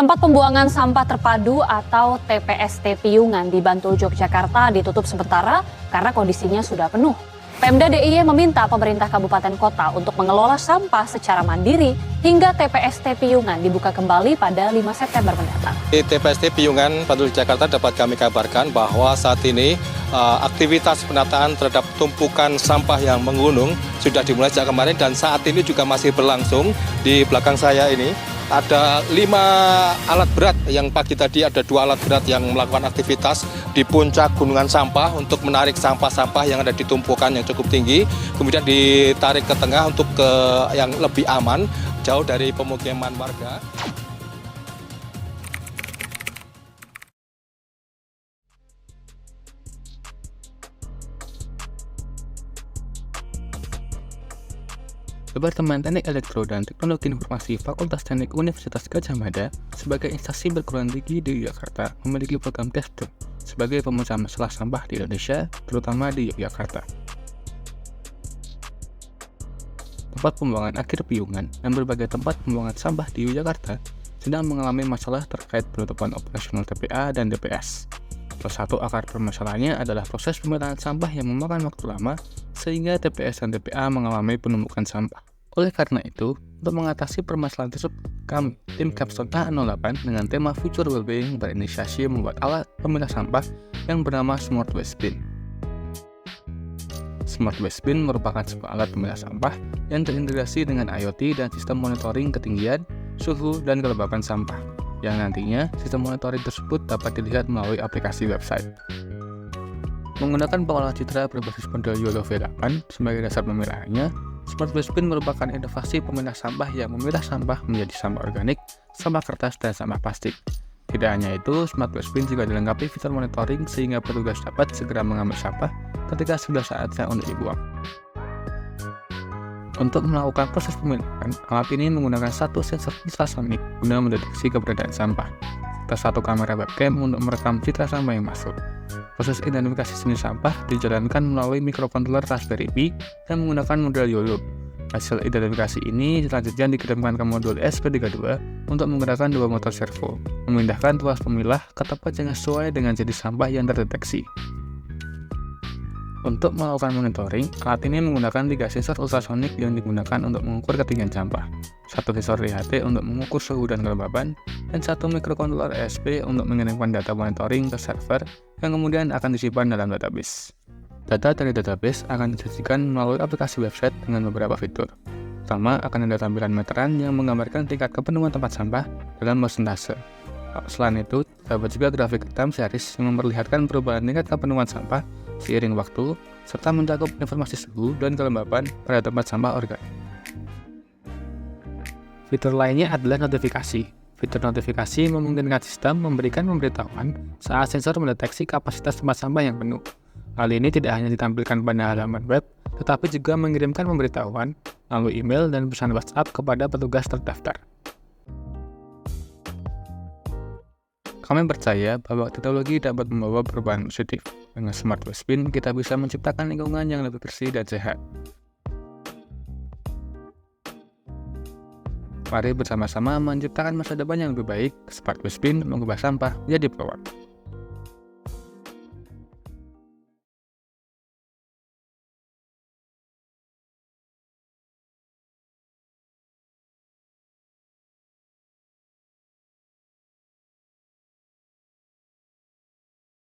Tempat pembuangan sampah terpadu atau TPST Piungan di Bantul, Yogyakarta ditutup sementara karena kondisinya sudah penuh. Pemda DIY meminta pemerintah kabupaten kota untuk mengelola sampah secara mandiri hingga TPST Piungan dibuka kembali pada 5 September mendatang. Di TPST Piungan, Bantul, Jakarta dapat kami kabarkan bahwa saat ini aktivitas penataan terhadap tumpukan sampah yang menggunung sudah dimulai sejak kemarin dan saat ini juga masih berlangsung. Di belakang saya ini ada 5 alat berat yang pagi tadi ada 2 alat berat yang melakukan aktivitas di puncak gunungan sampah untuk menarik sampah-sampah yang ada di tumpukan yang cukup tinggi, kemudian ditarik ke tengah untuk ke yang lebih aman, jauh dari pemukiman warga. Departemen Teknik Elektro dan Teknologi Informasi Fakultas Teknik Universitas Gadjah Mada sebagai instansi berguruan tinggi di Yogyakarta memiliki program TESDO sebagai pemecahan masalah sampah di Indonesia, terutama di Yogyakarta. Tempat pembuangan akhir Piungan dan berbagai tempat pembuangan sampah di Yogyakarta sedang mengalami masalah terkait penutupan operasional TPA dan DPS. Salah satu akar permasalahannya adalah proses pemetaan sampah yang memakan waktu lama sehingga TPS dan TPA mengalami penumpukan sampah. Oleh karena itu, untuk mengatasi permasalahan tersebut, kami, tim Capstone A08 dengan tema Future Wellbeing berinisiasi membuat alat pemilah sampah yang bernama Smart Waste Bin. Smart Waste Bin merupakan sebuah alat pemilah sampah yang terintegrasi dengan IoT dan sistem monitoring ketinggian, suhu, dan kelembapan sampah, yang nantinya sistem monitoring tersebut dapat dilihat melalui aplikasi website. Menggunakan pengolah citra berbasis model YOLO V8 sebagai dasar pemilahannya, Smart Waste Bin merupakan inovasi pemilah sampah yang memilah sampah menjadi sampah organik, sampah kertas, dan sampah plastik. Tidak hanya itu, Smart Waste Bin juga dilengkapi fitur monitoring sehingga petugas dapat segera mengambil sampah ketika sudah saatnya untuk dibuang. Untuk melakukan proses pemilahan, alat ini menggunakan satu sensor infrasonik guna mendeteksi keberadaan sampah, serta satu kamera webcam untuk merekam citra sampah yang masuk. Proses identifikasi jenis sampah dijalankan melalui mikrokontroler Raspberry Pi yang menggunakan model YOLO. Hasil identifikasi ini selanjutnya dikirimkan ke modul SP32 untuk menggunakan 2 motor servo, memindahkan tuas pemilah ke tempat yang sesuai dengan jenis sampah yang terdeteksi. Untuk melakukan monitoring, alat ini menggunakan 3 sensor ultrasonik yang digunakan untuk mengukur ketinggian sampah, 1 sensor DHT untuk mengukur suhu dan kelembapan, dan 1 mikrokontroler ESP untuk mengirimkan data monitoring ke server yang kemudian akan disimpan dalam database. Data dari database akan disajikan melalui aplikasi website dengan beberapa fitur. Pertama, akan ada tampilan meteran yang menggambarkan tingkat kepenuhan tempat sampah dalam persentase. Selain itu, terdapat juga grafik time series yang memperlihatkan perubahan tingkat kepenuhan sampah seiring waktu, serta mencakup informasi suhu dan kelembapan pada tempat sampah organik. Fitur lainnya adalah notifikasi. Fitur notifikasi memungkinkan sistem memberikan pemberitahuan saat sensor mendeteksi kapasitas tempat sampah yang penuh. Hal ini tidak hanya ditampilkan pada halaman web, tetapi juga mengirimkan pemberitahuan melalui email dan pesan WhatsApp kepada petugas terdaftar. Kami percaya bahwa teknologi dapat membawa perubahan positif. Dengan Smart Waste Bin, kita bisa menciptakan lingkungan yang lebih bersih dan sehat. Mari bersama-sama menciptakan masa depan yang lebih baik. Smart Waste Bin mengubah sampah menjadi peluang.